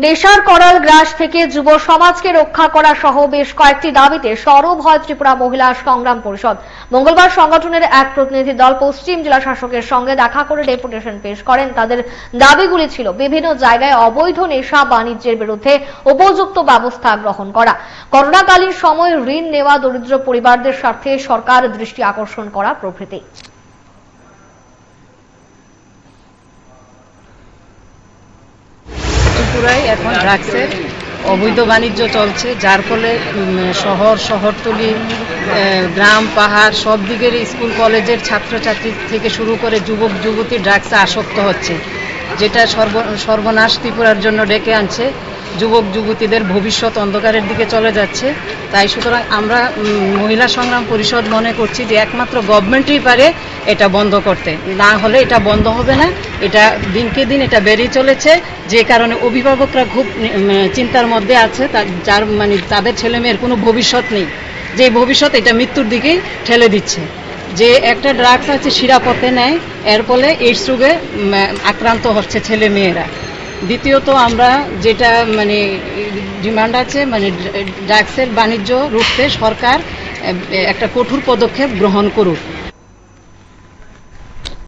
নেশার করাল গ্রাস থেকে যুব সমাজকে রক্ষা করা সহ বেশ কয়েকটি দাবিতে সরব হয় ত্রিপুরা মহিলা সংগ্রাম পরিষদ। মঙ্গলবার সংগঠনের এক প্রতিনিধি দল পশ্চিম জেলা শাসকের সঙ্গে দেখা করে ডেপুটেশন পেশ করেন। তাদের দাবিগুলি ছিল বিভিন্ন জায়গায় অবৈধ নেশা বাণিজ্যের বিরুদ্ধে উপযুক্ত ব্যবস্থা গ্রহণ করা, করোনাকালীন সময় ঋণ নেওয়া দরিদ্র পরিবারদের স্বার্থে সরকার দৃষ্টি আকর্ষণ করা প্রভৃতি। ত্রিপুরায় এখন ড্রাগসের অবৈধ বাণিজ্য চলছে, যার ফলে শহরতলি, গ্রাম, পাহাড় সব দিকের স্কুল কলেজের ছাত্রছাত্রী থেকে শুরু করে যুবক যুবতী ড্রাগসে আসক্ত হচ্ছে, যেটা সর্বনাশ ত্রিপুরার জন্য ডেকে আনছে। যুবক যুবতীদের ভবিষ্যৎ অন্ধকারের দিকে চলে যাচ্ছে। তাই সুতরাং আমরা মহিলা সংগ্রাম পরিষদ মনে করছি যে একমাত্র গভর্নমেন্টই পারে এটা বন্ধ করতে, না হলে এটা বন্ধ হবে না। এটা দিনকে দিন এটা বেড়েই চলেছে, যে কারণে অভিভাবকরা খুব চিন্তার মধ্যে আছে, যার মানে তাদের ছেলে মেয়ের কোনো ভবিষ্যৎ নেই, যে ভবিষ্যৎ এটা মৃত্যুর দিকেই ঠেলে দিচ্ছে। যে একটা ড্রাগস আছে শিরাপথে নেয়, এর ফলে এইডস রোগে আক্রান্ত হচ্ছে ছেলে মেয়েরা। দ্বিতীয়ত আমরা যেটা মানে ডিমান্ড আছে, মানে ড্রাগসের বাণিজ্য রুখতে সরকার একটা কঠোর পদক্ষেপ গ্রহণ করুক।